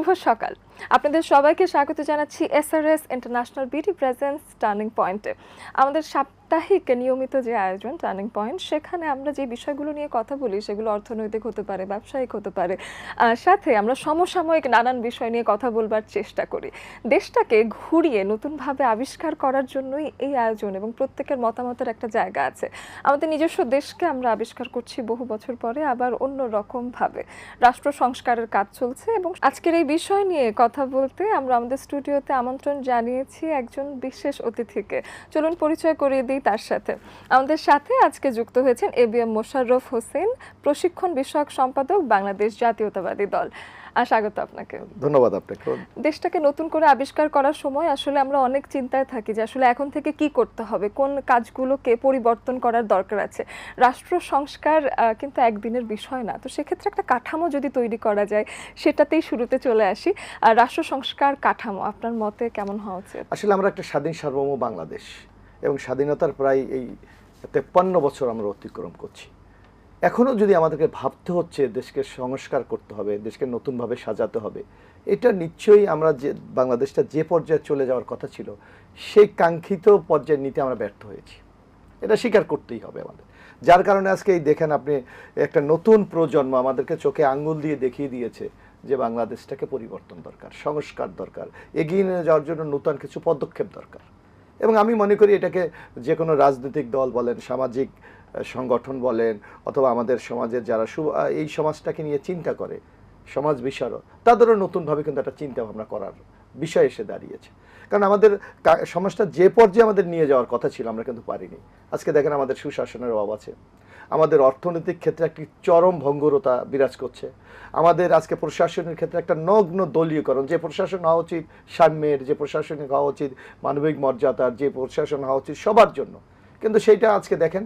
শুভ সকাল। আপনাদের সবাইকে স্বাগত জানাচ্ছি SRS international beauty presence turning পয়েন্টে। আমাদের সাপ্তাহিক নিয়মিত যে আয়োজন টার্নিং পয়েন্ট, সেখানে আমরা যে বিষয়গুলো নিয়ে কথা বলি সেগুলো অর্থনৈতিক হতে পারে, ব্যবসায়িক হতে পারে, সাথে আমরা সমসাময়িক নানান বিষয় নিয়ে কথা বলবার চেষ্টা করি। দেশটাকে ঘুরিয়ে নতুনভাবে আবিষ্কার করার জন্যই এই আয়োজন এবং প্রত্যেকের মতামতের একটা জায়গা আছে। আমাদের নিজস্ব দেশকে আমরা আবিষ্কার করছি বহু বছর পরে, আবার অন্য রকমভাবে রাষ্ট্র সংস্কারের কাজ চলছে। এবং আজকের এই বিষয় নিয়ে কথা বলতে আমরা আমাদের স্টুডিওতে আমন্ত্রণ জানিয়েছি একজন বিশেষ অতিথিকে। চলুন পরিচয় করিয়ে দিই তার সাথে। আমাদের সাথে আজকে যুক্ত হয়েছেন এবিএম মোশাররফ হোসেন, প্রশিক্ষণ বিষয়ক সম্পাদক, বাংলাদেশ জাতীয়তাবাদী দল। স্বাগত আপনাকে। ধন্যবাদ আপনাকে। দেশটাকে নতুন করে আবিষ্কার করার সময় আসলে আমরা অনেক চিন্তায় থাকি যে আসলে এখন থেকে কি করতে হবে, কোন কাজগুলোকে পরিবর্তন করার দরকার আছে। রাষ্ট্র সংস্কার কিন্তু একদিনের বিষয় না, তো সেক্ষেত্রে একটা কাঠামো যদি তৈরি করা যায়, সেটাতেই শুরুতে চলে আসি। রাষ্ট্র সংস্কার কাঠামো আপনার মতে কেমন হওয়া উচিত? আসলে আমরা একটা স্বাধীন সার্বভৌম বাংলাদেশ এবং স্বাধীনতার প্রায় এই 53 বছর আমরা অতিক্রম করছি। এখনও যদি আমাদেরকে ভাবতে হচ্ছে দেশকে সংস্কার করতে হবে, দেশকে নতুনভাবে সাজাতে হবে, এটা নিশ্চয়ই আমরা যে বাংলাদেশটা যে পর্যায়ে চলে যাওয়ার কথা ছিল সেই কাঙ্ক্ষিত পর্যায়ে নিতে আমরা ব্যর্থ হয়েছি, এটা স্বীকার করতেই হবে আমাদের। যার কারণে আজকে এই দেখেন আপনি, একটা নতুন প্রজন্ম আমাদেরকে চোখে আঙ্গুল দিয়ে দেখিয়ে দিয়েছে যে বাংলাদেশটাকে পরিবর্তন দরকার, সংস্কার দরকার, এগিয়ে নিয়ে যাওয়ার জন্য নতুন কিছু পদক্ষেপ দরকার। এবং আমি মনে করি এটাকে যে কোনো রাজনৈতিক দল বলেন, সামাজিক সংগঠন বলেন, অথবা আমাদের সমাজের যারা এই সমাজটাকে নিয়ে চিন্তা করে, সমাজ বিশারদ, তাদেরও নতুনভাবে কিন্তু একটা চিন্তা ভাবনা করার বিষয় এসে দাঁড়িয়েছে। কারণ আমাদের সমাজটা যে পর্যায়ে আমাদের নিয়ে যাওয়ার কথা ছিল আমরা কিন্তু পারিনি। আজকে দেখেন আমাদের সুশাসনের অভাব আছে, আমাদের অর্থনৈতিক ক্ষেত্রে একটি চরম ভঙ্গুরতা বিরাজ করছে, আমাদের আজকে প্রশাসনের ক্ষেত্রে একটা নগ্ন দলীয়করণ, যে প্রশাসন হওয়া উচিত সাম্যের, যে প্রশাসনিক হওয়া উচিত মানবিক মর্যাদার, যে প্রশাসন হওয়া উচিত সবার জন্য, কিন্তু সেইটা আজকে দেখেন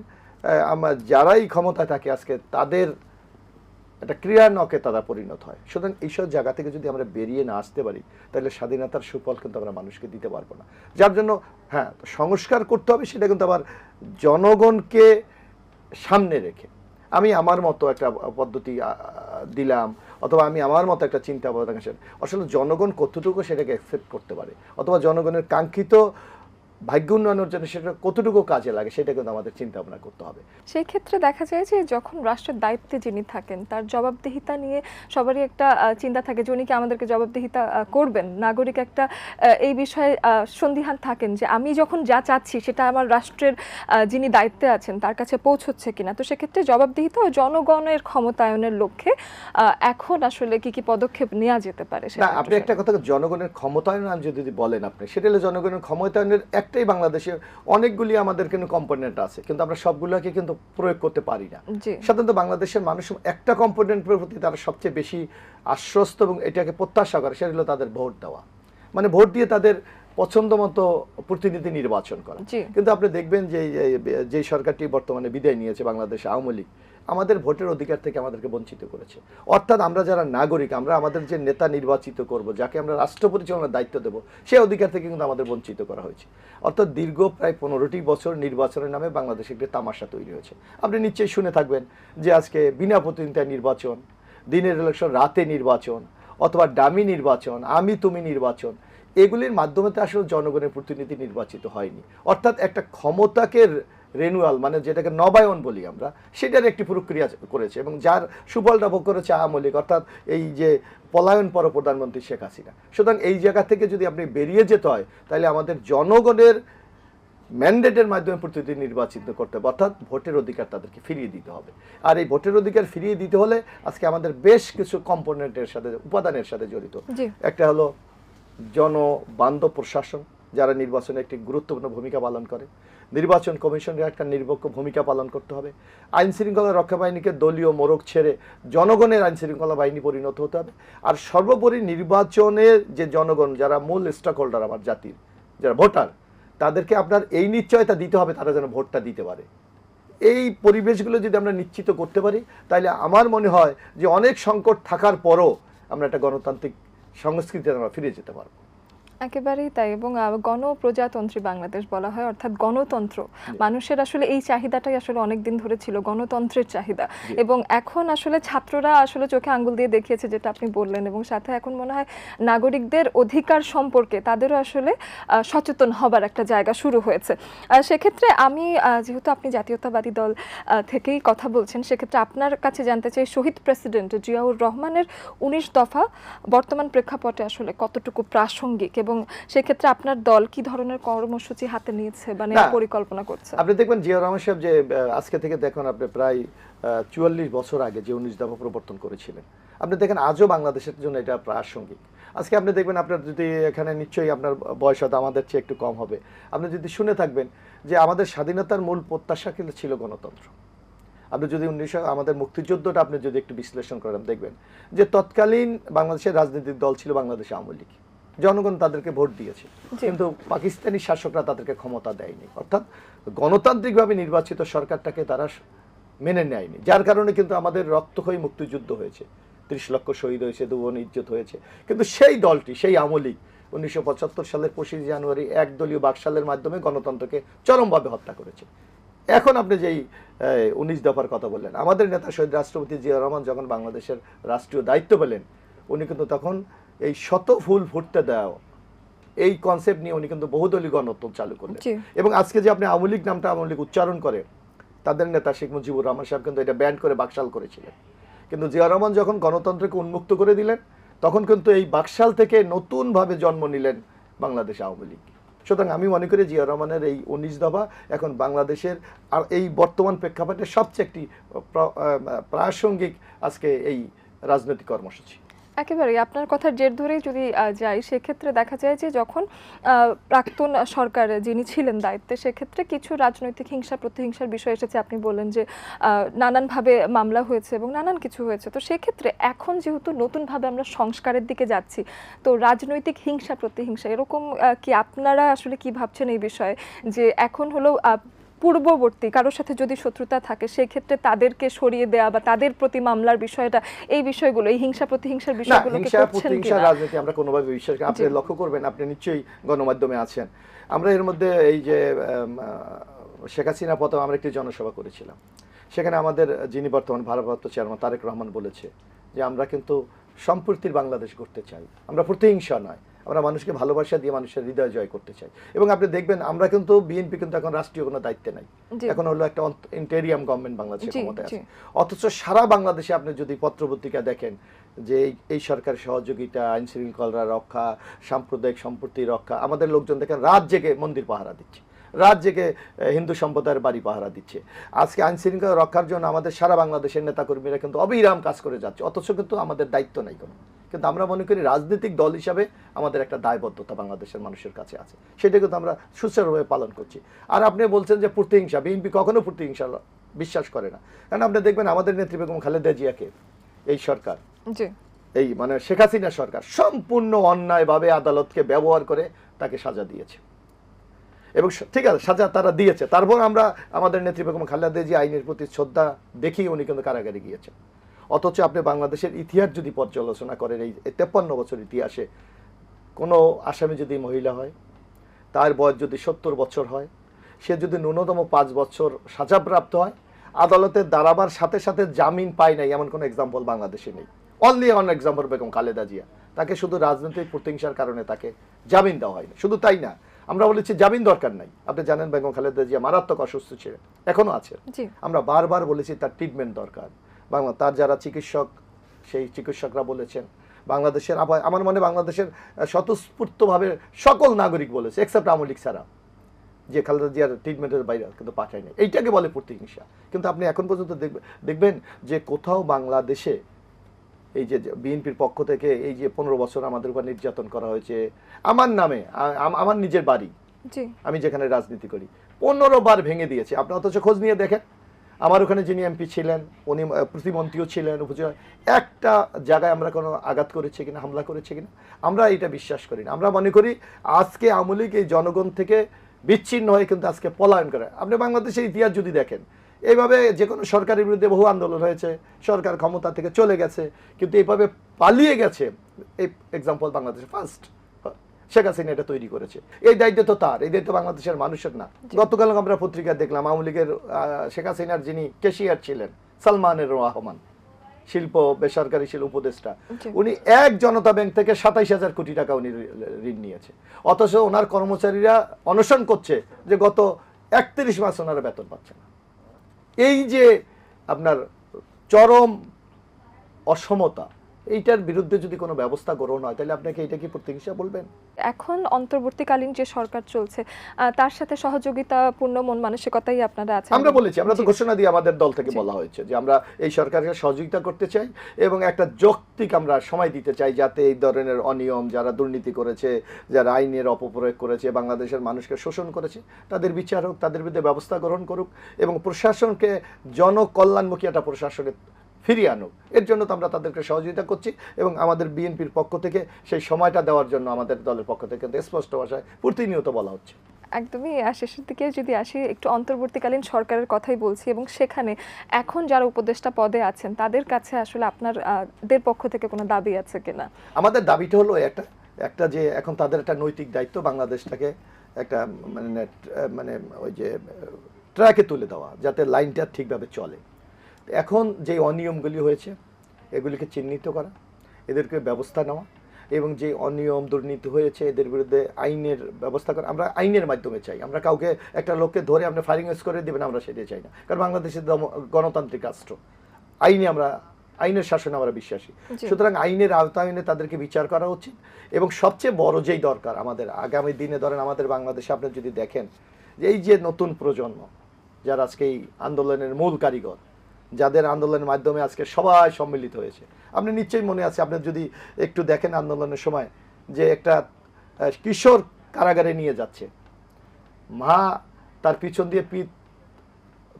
আমরা যারাই ক্ষমতায় থাকে আজকে তাদের একটা ক্রিয়ানকে তারা পরিণত হয়। সুতরাং এইসব জায়গা থেকে যদি আমরা বেরিয়ে না আসতে পারি, তাহলে স্বাধীনতার সুফল কিন্তু আমরা মানুষকে দিতে পারবো না। যার জন্য হ্যাঁ, সংস্কার করতে হবে, সেটা কিন্তু আবার জনগণকে সামনে রেখে। আমি আমার মতো একটা পদ্ধতি দিলাম, অথবা আমি আমার মতো একটা চিন্তা ভাবনা, আসলে জনগণ কতটুকু সেটাকে অ্যাকসেপ্ট করতে পারে, অথবা জনগণের কাঙ্ক্ষিত ভাগ্য উন্নয়নের জন্য সেটা কতটুকু কাজে লাগে, সেটা কিন্তু আমাদের চিন্তা ভাবনা করতে হবে। সেই ক্ষেত্রে দেখা যায় যে যখন রাষ্ট্রের দায়িত্বে যিনি থাকেন তার জবাবদিহিতা নিয়ে সবারই একটা চিন্তা থাকে যে উনি কি আমাদেরকে জবাবদিহিতা করবেন। নাগরিক একটা এই বিষয়ে সন্দিহান থাকেন যে আমি যখন যা চাচ্ছি সেটা আমার রাষ্ট্রের যিনি দায়িত্বে আছেন তার কাছে পৌঁছচ্ছে কিনা। তো সেক্ষেত্রে জবাবদিহিতা ও জনগণের ক্ষমতায়নের লক্ষ্যে এখন আসলে কি কি পদক্ষেপ নেওয়া যেতে পারে? না, আপনি একটা কথা, জনগণের ক্ষমতায়ন যদি বলেন আপনি, সেটা হলো জনগণের ক্ষমতায়নের একটাই বাংলাদেশে অনেকগুলি আমাদের কিন্তু কম্পোনেন্ট আছে, কিন্তু আমরা সবগুলোকে কিন্তু প্রয়োগ করতে পারি না। সাধারণত বাংলাদেশের মানুষ একটা কম্পোনেন্টের প্রতি তারা সবচেয়ে বেশি আশ্বস্ত এবং এটাকে প্রত্যাশা করে, সেটা হলো তাদের ভোট দেওয়া, মানে ভোট দিয়ে তাদের পছন্দ মতো প্রতিনিধি নির্বাচন করা। কিন্তু আপনি দেখবেন যে সরকারটি বর্তমানে বিদায় নিয়েছে, বাংলাদেশ আওয়ামী লীগ, আমাদের ভোটের অধিকার থেকে আমাদেরকে বঞ্চিত করেছে। অর্থাৎ আমরা যারা নাগরিক, আমরা আমাদের যে নেতা নির্বাচিত করব, যাকে আমরা রাষ্ট্র পরিচালনার দায়িত্ব দেব, সেই অধিকার থেকে কিন্তু আমাদের বঞ্চিত করা হয়েছে। অর্থাৎ দীর্ঘ প্রায় 15টি বছর নির্বাচনের নামে বাংলাদেশে একটি তামাশা তৈরি হয়েছে। আপনি নিশ্চয়ই শুনে থাকবেন যে আজকে বিনা প্রতিদ্বন্দ্বিতায় নির্বাচন, দিনের ইলেকশন, রাতে নির্বাচন, অথবা ডামি নির্বাচন, আমি তুমি নির্বাচন, এগুলির মাধ্যমে তো আসলে জনগণের প্রতিনিধি নির্বাচিত হয়নি। অর্থাৎ একটা ক্ষমতাকে রেনুয়াল, মানে যেটাকে নবায়ন বলি আমরা, সেটার একটি প্রক্রিয়া করেছে এবং যার সুফলটা ভোগ করেছে আওয়ামী লীগ, অর্থাৎ এই যে পলায়ন পর প্রধানমন্ত্রী শেখ হাসিনা। সুতরাং এই জায়গা থেকে যদি আপনি বেরিয়ে যেতে হয়, তাহলে আমাদের জনগণের ম্যান্ডেটের মাধ্যমে প্রতিনিধি নির্বাচিত করতে হবে, অর্থাৎ ভোটের অধিকার তাদেরকে ফিরিয়ে দিতে হবে। আর এই ভোটের অধিকার ফিরিয়ে দিতে হলে আজকে আমাদের বেশ কিছু কম্পোনেন্টের সাথে, উপাদানের সাথে জড়িত। একটা হলো জনবান্ধব প্রশাসন, যারা নির্বাচনে একটি গুরুত্বপূর্ণ ভূমিকা পালন করে। নির্বাচন কমিশনের একটা নিরপেক্ষ ভূমিকা পালন করতে হবে। আইন শৃঙ্খলা রক্ষা বাহিনীকে দলীয় মোড়ক ছেড়ে জনগণের আইন শৃঙ্খলা বাহিনী পরিণত হতে হবে। আর সর্বোপরি নির্বাচনের যে জনগণ, যারা মূল স্টেক হোল্ডার আমার জাতির, যারা ভোটার, তাদেরকে আপনার এই নিশ্চয়তা দিতে হবে তারা যেন ভোটটা দিতে পারে। এই পরিবেশগুলো যদি আমরা নিশ্চিত করতে পারি, তাহলে আমার মনে হয় যে অনেক সংকট থাকার পরও আমরা একটা গণতান্ত্রিক সংস্কৃতিতে আমরা ফিরে যেতে পারবো। একেবারেই তাই। এবং গণপ্রজাতন্ত্রী বাংলাদেশ বলা হয়, অর্থাৎ গণতন্ত্র। মানুষের আসলে এই চাহিদাটাই আসলে অনেক দিন ধরে ছিল, গণতন্ত্রের চাহিদা। এবং এখন আসলে ছাত্ররা আসলে চোখে আঙ্গুল দিয়ে দেখিয়েছে, যেটা আপনি বললেন, এবং সাথে এখন মনে হয় নাগরিকদের অধিকার সম্পর্কে তাদেরও আসলে সচেতন হবার একটা জায়গা শুরু হয়েছে। সেক্ষেত্রে আমি যেহেতু আপনি জাতীয়তাবাদী দল থেকেই কথা বলছেন, সেক্ষেত্রে আপনার কাছে জানতে চাই, শহীদ প্রেসিডেন্ট জিয়াউর রহমানের ১৯ দফা বর্তমান প্রেক্ষাপটে আসলে কতটুকু প্রাসঙ্গিক, এবং সেক্ষেত্রে আপনার দল কি ধরনের কর্মসূচি হাতে নিয়েছে বা নেওয়ার পরিকল্পনা করছে? আপনি দেখবেন জিয়া রহমান সাহেব যে আজকে থেকে দেখুন আপনি প্রায় ৪৪ বছর আগে যে ১৯ দফা প্রবর্তন করেছিলেন, আপনি দেখেন আজও বাংলাদেশের জন্য এটা প্রাসঙ্গিক। আজকে আপনি দেখবেন, আপনার যদি এখানে নিশ্চয়ই আপনার বয়স হয়তো আমাদের চেয়ে একটু কম হবে, আপনি যদি শুনে থাকবেন যে আমাদের স্বাধীনতার মূল প্রত্যাশা কিন্তু ছিল গণতন্ত্র। আপনি যদি আমাদের মুক্তিযুদ্ধটা আপনি যদি একটু বিশ্লেষণ করেন, দেখবেন যে তৎকালীন বাংলাদেশের রাজনৈতিক দল ছিল বাংলাদেশ আওয়ামী লীগ। জনগণ তাদেরকে ভোট দিয়েছে, কিন্তু পাকিস্তানি শাসকরা তাদেরকে ক্ষমতা দেয়নি, অর্থাৎ গণতান্ত্রিকভাবে নির্বাচিত সরকারটাকে তারা মেনে নেয়নি। যার কারণে কিন্তু আমাদের রক্তক্ষয়ী মুক্তিযুদ্ধ হয়েছে, ৩০ লক্ষ শহীদ হয়েছে, দুবন ইজ্জত হয়েছে। কিন্তু সেই দলটি, সেই আওয়ামী লীগ ১৯৭৫ সালের ২৫ জানুয়ারি একদলীয় বাকশালের মাধ্যমে গণতন্ত্রকে চরমভাবে হত্যা করেছে। এখন আপনি যেই ১৯ দফার কথা বললেন, আমাদের নেতা শহীদ রাষ্ট্রপতি জিয়া রহমান যখন বাংলাদেশের রাষ্ট্রীয় দায়িত্ব পেলেন, উনি কিন্তু তখন এই শত ফুল ফুটতে দাও এই কনসেপ্ট নিয়ে উনি কিন্তু বহুদলীয় গণতন্ত্র চালু করলেন। এবং আজকে যে আপনি আওয়ামী লীগ নামটা আওয়ামী লীগ উচ্চারণ করে, তাদের নেতা শেখ মুজিবুর রহমান সাহেব কিন্তু এটা ব্যান করে বাকশাল করেছিলেন। কিন্তু জিয়া রহমান যখন গণতন্ত্রকে উন্মুক্ত করে দিলেন, তখন কিন্তু এই বাকশাল থেকে নতুনভাবে জন্ম নিলেন বাংলাদেশ আওয়ামী লীগ। সুতরাং আমি মনে করি জিয়া রহমানের এই ১৯ দফা এখন বাংলাদেশের আর এই বর্তমান প্রেক্ষাপটে সবচেয়ে একটি প্রাসঙ্গিক আজকে এই রাজনৈতিক কর্মসূচি। একেবারেই আপনার কথার জের ধরেই যদি যাই, সেক্ষেত্রে দেখা যায় যে যখন প্রাক্তন সরকার যিনি ছিলেন দায়িত্বে, সেক্ষেত্রে কিছু রাজনৈতিক হিংসা প্রতিহিংসার বিষয় এসেছে। আপনি বললেন যে নানানভাবে মামলা হয়েছে এবং নানান কিছু হয়েছে। তো সেক্ষেত্রে এখন যেহেতু নতুনভাবে আমরা সংস্কারের দিকে যাচ্ছি, তো রাজনৈতিক হিংসা প্রতিহিংসা এরকম কি আপনারা আসলে কি ভাবছেন এই বিষয়ে, যে এখন হলো পূর্ববর্তী কারোর সাথে যদি শত্রুতা থাকে, সেই ক্ষেত্রে তাদেরকে সরিয়ে দেওয়া বা তাদের প্রতি মামলার বিষয়টা, এই বিষয়গুলো, এই হিংসা প্রতিহিংসার বিষয়গুলোকে করছেন কিনা? রাজনীতি আমরা কোনোভাবে বিশ্বাস করি। আপনি লক্ষ্য করবেন, আপনি নিশ্চয়ই গণমাধ্যমে আছেন, আমরা এর মধ্যে এই যে শেখ হাসিনা প্রথম আমরা একটি জনসভা করেছিলাম, সেখানে আমাদের যিনি বর্তমান ভারপ্রাপ্ত চেয়ারম্যান তারেক রহমান বলেছে যে আমরা কিন্তু সম্প্রীতির বাংলাদেশ করতে চাই, আমরা প্রতিহিংসা নয়, আমরা মানুষকে ভালোবাসা দিয়ে মানুষের হৃদয় জয় করতে চাই। এবং আপনি দেখবেন আমরা কিন্তু বিএনপি কিন্তু এখন রাষ্ট্রীয় কোনো দায়িত্বে নাই, এখন হলো একটা ইন্টেরিয়াম গভর্নমেন্ট বাংলাদেশের ক্ষমতায় আছে। অথচ সারা বাংলাদেশে আপনি যদি পত্রপত্রিকা দেখেন যে এই সরকারের সহযোগিতা, আইন শৃঙ্খলা রক্ষা, সাম্প্রদায়িক সম্প্রীতি রক্ষা, আমাদের লোকজন দেখেন রাত জেগে মন্দির পাহারা দিচ্ছে, রাত জেগে হিন্দু সম্প্রদায়ের বাড়ি পাহারা দিচ্ছে। আজকে আইন শৃঙ্খলা রক্ষার জন্য আমাদের সারা বাংলাদেশের নেতাকর্মীরা কিন্তু অবিরাম কাজ করে যাচ্ছে, অথচ কিন্তু আমাদের দায়িত্ব নাই কোনো। কিন্তু আমরা মনে করি রাজনৈতিক দল হিসাবে আমাদের একটা দায়বদ্ধতা বাংলাদেশের মানুষের কাছে আছে, সেটা কিন্তু আমরা সুচারুভাবে পালন করছি। আর আপনি বলছেন যে প্রতিহিংসা, বিএনপি কখনো প্রতিহিংসা বিশ্বাস করে না। কারণ আপনি দেখবেন আমাদের নেত্রী বেগম খালেদা জিয়াকে এই সরকার, এই মানে শেখ হাসিনা সরকার সম্পূর্ণ অন্যায়ভাবে আদালতকে ব্যবহার করে তাকে সাজা দিয়েছে। এবং ঠিক আছে, সাজা তারা দিয়েছে, তারপর আমরা আমাদের নেত্রী বেগম খালেদা জিয়া আইনের প্রতি শ্রদ্ধা দেখিয়ে উনি কিন্তু কারাগারে গিয়েছেন। অথচ আপনি বাংলাদেশের ইতিহাস যদি পর্যালোচনা করেন, এই 53 বছর ইতিহাসে কোনো আসামি যদি মহিলা হয়, তার বয়স যদি 70 বছর হয়, সে যদি ন্যূনতম 5 বছর সাজাপ্রাপ্ত হয়, আদালতের দাঁড়াবার সাথে সাথে জামিন পায় নাই, এমন কোনো এক্সাম্পল বাংলাদেশে নেই। Only on example Begum Khaleda Zia, তাকে শুধু রাজনৈতিক প্রতিহিংসার কারণে তাকে জামিন দেওয়া হয়নি। শুধু তাই না, আমরা বলেছি জামিন দরকার নাই। আপনি জানেন বেগম খালেদা জিয়া মারাত্মক অসুস্থ ছিলেন, এখনো আছে। আমরা বারবার বলেছি তার ট্রিটমেন্ট দরকার। তার যারা চিকিৎসক, সেই চিকিৎসকরা বলেছেন, বাংলাদেশের আমার মনে বাংলাদেশের স্বতঃস্ফূর্তভাবে সকল নাগরিক বলেছে এক্সেপ্ট আওয়ামী লীগ ছাড়া, যে খালেদা জিয়ার ট্রিটমেন্টের বাইরে কিন্তু পাঠায় নাই। এইটাকে বলে প্রতিহিংসা। কিন্তু আপনি এখন পর্যন্ত দেখবেন যে কোথাও বাংলাদেশে এই যে বিএনপির পক্ষ থেকে এই যে 15 বছর আমাদের উপর নির্যাতন করা হয়েছে, আমার নামে, আমার নিজের বাড়ি, আমি যেখানে রাজনীতি করি, 15 বার ভেঙে দিয়েছে। আপনি অথচ খোঁজ নিয়ে দেখেন, আমার ওখানে যিনি এমপি ছিলেন, উনি প্রতিমন্ত্রীও ছিলেন, উপজেলা, একটা জায়গায় আমরা কোনো আঘাত করেছি কিনা, হামলা করেছি কিনা, আমরা এটা বিশ্বাস করি না। আমরা মনে করি আজকে আওয়ামী লীগ এই জনগণ থেকে বিচ্ছিন্ন হয়ে কিন্তু আজকে পলায়ন করে। আপনি বাংলাদেশের ইতিহাস যদি দেখেন, এইভাবে যে কোনো সরকারের বিরুদ্ধে বহু আন্দোলন হয়েছে, সরকার ক্ষমতা থেকে চলে গেছে, কিন্তু এইভাবে পালিয়ে গেছে, এই এক্সাম্পল বাংলাদেশে ফার্স্ট। শেখ হাসিনা এটা তৈরি করেছে। এই দায়িত্ব তো তার, এই দায়িত্ব বাংলাদেশের মানুষের না। গতকাল আমরা পত্রিকায় দেখলাম আওয়ামী লীগের শেখ হাসিনার যিনি ক্যাশিয়ার ছিলেন সালমানের রহমান, শিল্প বেসরকারি শিল্প উপদেষ্টা, উনি এক জনতা ব্যাংক থেকে 27,000 কোটি টাকা উনি ঋণ নিয়েছে, অথচ ওনার কর্মচারীরা অনশন করছে যে গত 31 মাস ওনারা বেতন পাচ্ছে না। এই যে আপনার চরম অসমতা, এইটার বিরুদ্ধে যদি কোনো ব্যবস্থা গ্রহণ হয় তাহলে আপনাকে এটা কি প্রতিহিংসা বলবেন? এখন অন্তর্বর্তীকালীন যে সরকার চলছে তার সাথে সহযোগিতাপূর্ণ মন মানসিকতাই আপনারা আছেন। আমরা বলেছি, আমরা তো ঘোষণা দিয়ে আমাদের দল থেকে বলা হয়েছে যে আমরা এই সরকারকে সহযোগিতা করতে চাই এবং একটা যৌক্তিক আমরা সময় দিতে চাই যাতে এই ধরনের অনিয়ম, যারা দুর্নীতি করেছে, যারা আইনের অপপ্রয়োগ করেছে, বাংলাদেশের মানুষকে শোষণ করেছে, তাদের বিচার হোক, তাদের বিরুদ্ধে ব্যবস্থা গ্রহণ করুক এবং প্রশাসনকে জনকল্যাণমুখী একটা প্রশাসনে ফিরিয়ে আনুক। এর জন্য তো আমরা তাদেরকে সহযোগিতা করছি এবং আমাদের বিএনপির পক্ষ থেকে সেই সময়টা দেওয়ার জন্য আমাদের দলের পক্ষ থেকে স্পষ্ট ভাষায় প্রতিনিয়ত বলা হচ্ছে। একদমই শেষের দিকে যদি আসি, একটু অন্তর্বর্তীকালীন সরকারের কথাই বলছি এবং সেখানে এখন যারা উপদেষ্টা পদে আছেন তাদের কাছে আসলে আপনাদের পক্ষ থেকে কোনো দাবি আছে কিনা? আমাদের দাবিটা হলো একটা যে এখন তাদের একটা নৈতিক দায়িত্ব বাংলাদেশটাকে একটা মানে ওই যে ট্র্যাকে তুলে দেওয়া, যাতে লাইনটা ঠিকভাবে চলে। এখন যে অনিয়মগুলি হয়েছে এগুলিকে চিহ্নিত করা, এদেরকে ব্যবস্থা নেওয়া এবং যে অনিয়ম দুর্নীতি হয়েছে এদের বিরুদ্ধে আইনের ব্যবস্থা করা। আমরা আইনের মাধ্যমে চাই, আমরা কাউকে একটা লোককে ধরে আপনি ফায়ারিং করে দেবেন আমরা সেটাই চাই না, কারণ বাংলাদেশের গণতান্ত্রিক রাষ্ট্র, আইনের শাসনে আমরা বিশ্বাসী। সুতরাং আইনের আওতায় এনে তাদেরকে বিচার করা উচিত এবং সবচেয়ে বড় যেই দরকার আমাদের আগামী দিনে, ধরেন আমাদের বাংলাদেশে আপনি যদি দেখেন যে এই যে নতুন প্রজন্ম যারা আজকে এই আন্দোলনের মূল কারিগর, যাদের আন্দোলনের মাধ্যমে আজকে সবাই সম্মিলিত হয়েছে, আপনি নিশ্চয়ই মনে আছে, আপনি যদি একটু দেখেন আন্দোলনের সময় যে একটা কিশোর কারাগারে নিয়ে যাচ্ছে, মা তার পিছন দিয়ে পিঠ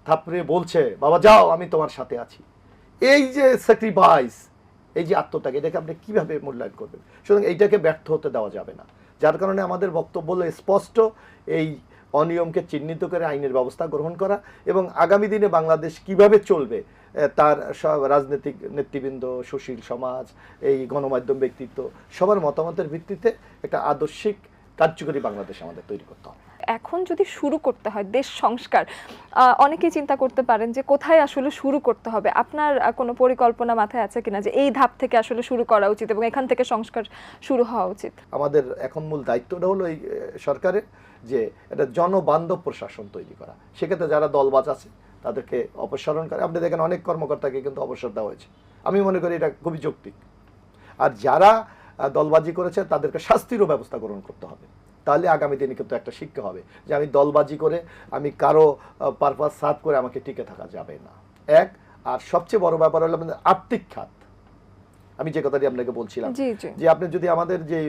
থাপড়ে বলছে বাবা যাও আমি তোমার সাথে আছি। এই যে স্যাক্রিফাইস, এই যে আত্মত্যাগ, এটাকে আপনি কিভাবে মূল্যায়ন করবেন? সুতরাং এইটাকে ব্যর্থ হতে দেওয়া যাবে না। যার কারণে আমাদের বক্তব্য হলো স্পষ্ট, এই অনিয়মকে চিহ্নিত করে আইনের ব্যবস্থা গ্রহণ করা এবং আগামী দিনে বাংলাদেশ কিভাবে চলবে তার সব রাজনৈতিক নেতৃবৃন্দ, সুশীল সমাজ, এই গণমাধ্যম ব্যক্তিত্ব সবার মতামতের ভিত্তিতে একটা আদর্শিক কার্যকরী বাংলাদেশ আমাদের তৈরি করতে হবে। এখন যদি শুরু করতে হয় দেশ সংস্কার, অনেকেই চিন্তা করতে পারেন যে কোথায় আসলে শুরু করতে হবে। আপনার কোনো পরিকল্পনা মাথায় আছে কিনা যে এই ধাপ থেকে আসলে শুরু করা উচিত এবং এখান থেকে সংস্কার শুরু হওয়া উচিত? আমাদের এখন মূল দায়িত্বটা হলো এই সরকারের যে একটা জনবান্ধব প্রশাসন তৈরি করা। সেক্ষেত্রে যারা দলবাজ আছে তাদেরকে অপসারণ করে, আপনি দেখেন অনেক কর্মকর্তাকে কিন্তু অবসর দেওয়া হয়েছে, আমি মনে করি এটা খুবই যৌক্তিক। আর যারা দলবাজি করেছে তাদেরকে শাস্তিরও ব্যবস্থা গ্রহণ করতে হবে, তাহলে আগামী দিনে কিন্তু একটা শিক্ষা হবে যে আমি দলবাজি করে আমি কারো পারপাস সার্ভ করে আমাকে টিকে থাকা যাবে না। আর সবচেয়ে বড় ব্যাপার হলো আমাদের আর্থিক খাত। আমি যে কথাটি আপনাকে বলছিলাম যে আপনি যদি আমাদের যে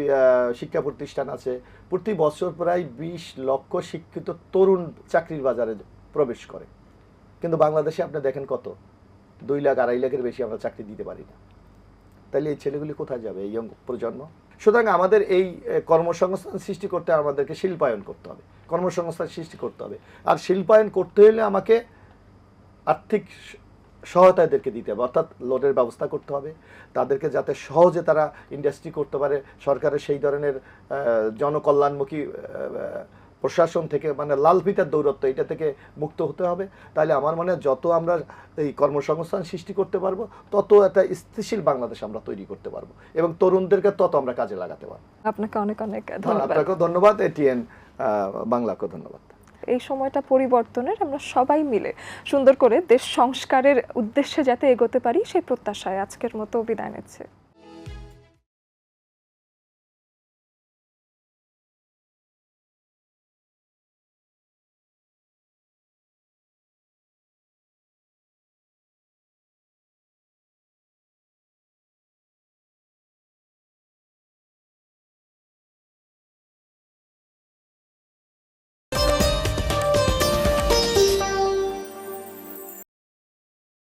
শিক্ষা প্রতিষ্ঠান আছে, প্রতি বছর প্রায় 20 লক্ষ শিক্ষিত তরুণ চাকরির বাজারে প্রবেশ করে, কিন্তু বাংলাদেশে আপনি দেখেন কত 2 লাখ 2.5 লাখের বেশি আমরা চাকরি দিতে পারি না। তাহলে এই ছেলেগুলি কোথায় যাবে, এই প্রজন্ম? সুতরাং আমাদের এই কর্মসংস্থান সৃষ্টি করতে আমাদেরকে শিল্পায়ন করতে হবে, কর্মসংস্থান সৃষ্টি করতে হবে। আর শিল্পায়ন করতে হলে আমাকে আর্থিক সহায়তা এদেরকে দিতে হবে, অর্থাৎ লোনের ব্যবস্থা করতে হবে তাদেরকে, যাতে সহজে তারা ইন্ডাস্ট্রি করতে পারে। সরকারের সেই ধরনের জনকল্যাণমুখী প্রশাসন থেকে, মানে লাল ফিতার দৌরত্ব, এটা থেকে মুক্ত হতে হবে। তাহলে আমার মনে হয় যত আমরা এই কর্মসংস্থান সৃষ্টি করতে পারবো তত একটা স্থিতিশীল বাংলাদেশ আমরা তৈরি করতে পারবো এবং তরুণদেরকে তত আমরা কাজে লাগাতে পারবো। আপনাকে অনেক অনেক ধন্যবাদ। আপনাকেও ধন্যবাদ, এটিএন বাংলাকেও ধন্যবাদ। এই সময়টা পরিবর্তনের, আমরা সবাই মিলে সুন্দর করে দেশ সংস্কারের উদ্দেশ্যে যাতে এগোতে পারি সেই প্রত্যাশায় আজকের মতো বিদায় নিচ্ছি।